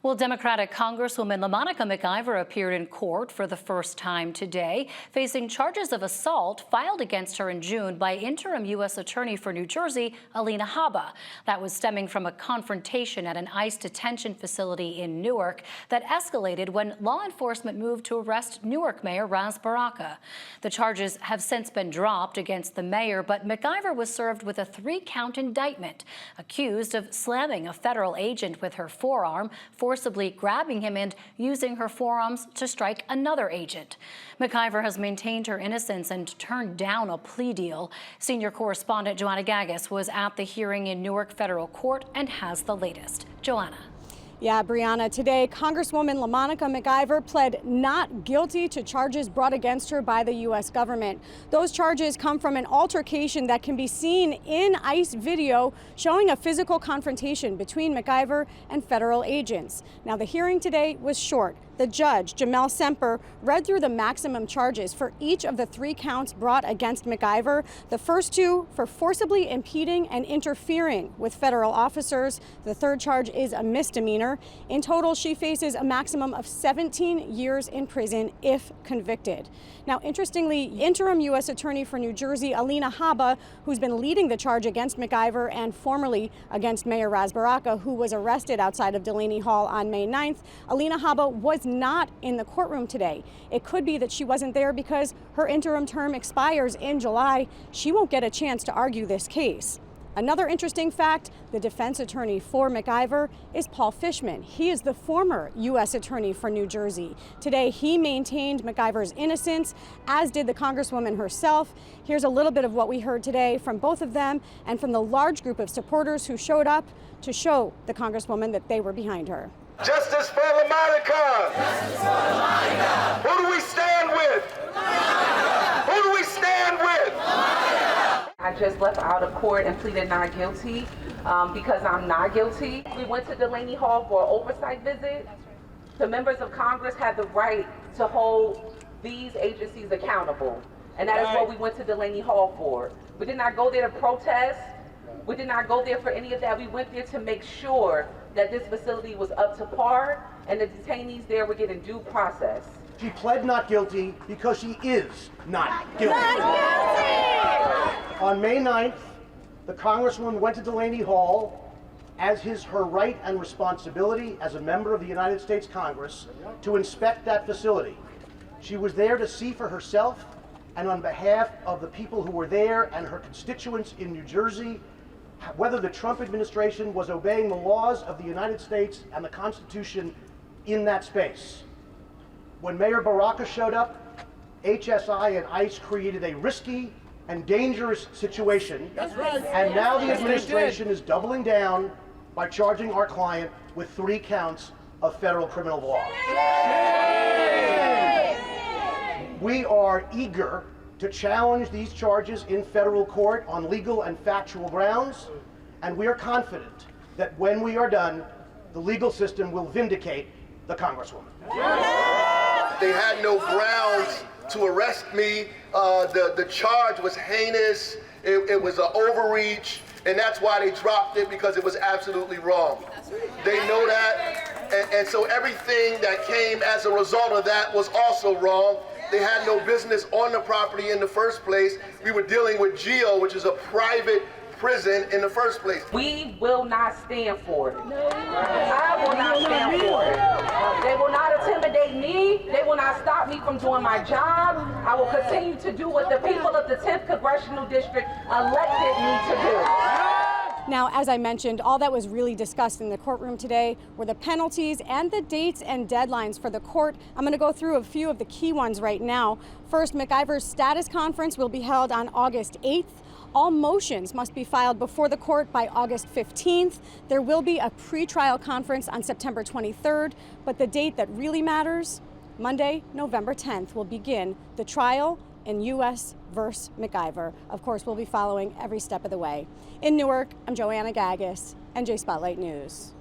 Well, Democratic Congresswoman LaMonica McIver appeared in court for the first time today, facing charges of assault filed against her in June by interim U.S. Attorney for New Jersey, Alina Habba. That was stemming from a confrontation at an ICE detention facility in Newark that escalated when law enforcement moved to arrest Newark Mayor Ras Baraka. The charges have since been dropped against the mayor, but McIver was served with a 3-count indictment, accused of slamming a federal agent with her forearm, forcibly grabbing him and using her forearms to strike another agent. McIver has maintained her innocence and turned down a plea deal. Senior correspondent Joanna Gagis was at the hearing in Newark Federal Court and has the latest. Joanna. Yeah, Brianna, today Congresswoman LaMonica McIver pled not guilty to charges brought against her by the U.S. government. Those charges come from an altercation that can be seen in ICE video showing a physical confrontation between McIver and federal agents. Now, the hearing today was short. The judge, Jamel Semper, read through the maximum charges for each of the 3 counts brought against McIver. The first 2 for forcibly impeding and interfering with federal officers. The 3rd charge is a misdemeanor. In total, she faces a maximum of 17 years in prison if convicted. Now, interestingly, interim U.S. Attorney for New Jersey, Alina Habba, who's been leading the charge against McIver and formerly against Mayor Ras Baraka, who was arrested outside of Delaney Hall on May 9th, Alina Habba was not in the courtroom today. It could be that she wasn't there because her interim term expires in July. She won't get a chance to argue this case. Another interesting fact, the defense attorney for McIver is Paul Fishman. He is the former U.S. Attorney for New Jersey. Today, he maintained McIver's innocence, as did the Congresswoman herself. Here's a little bit of what we heard today from both of them and from the large group of supporters who showed up to show the Congresswoman that they were behind her. Justice for LaMonica! Justice for LaMonica! Who do we stand with? LaMonica! Who do we stand with? LaMonica! I just left out of court and pleaded not guilty because I'm not guilty. We went to Delaney Hall for an oversight visit. The members of Congress had the right to hold these agencies accountable. And that is what we went to Delaney Hall for. We did not go there to protest. We did not go there for any of that. We went there to make sure that this facility was up to par and the detainees there were getting due process. She pled not guilty because she is not guilty. On May 9th, the Congresswoman went to Delaney Hall as her right and responsibility as a member of the United States Congress to inspect that facility. She was there to see for herself and on behalf of the people who were there and her constituents in New Jersey whether the Trump administration was obeying the laws of the United States and the Constitution in that space. When Mayor Baraka showed up, HSI and ICE created a risky and dangerous situation. That's right. And now the administration is doubling down by charging our client with 3 counts of federal criminal law. We are eager to challenge these charges in federal court on legal and factual grounds, and we are confident that when we are done, the legal system will vindicate the Congresswoman. They had no grounds to arrest me. The charge was heinous. It was an overreach, and that's why they dropped it, because it was absolutely wrong. They know that, and so everything that came as a result of that was also wrong. They had no business on the property in the first place. We were dealing with GEO, which is a private prison in the first place. We will not stand for it. I will not stand for it. They will not intimidate me. They will not stop me from doing my job. I will continue to do what the people of the 10th Congressional District elected me to do. Now, as I mentioned, all that was really discussed in the courtroom today were the penalties and the dates and deadlines for the court. I'm going to go through a few of the key ones right now. First, McIver's status conference will be held on August 8th. All motions must be filed before the court by August 15th. There will be a pretrial conference on September 23rd, but the date that really matters, Monday, November 10th, will begin the trial in U.S. versus McIver. Of course, we'll be following every step of the way. In Newark, I'm Joanna Gagis, NJ Spotlight News.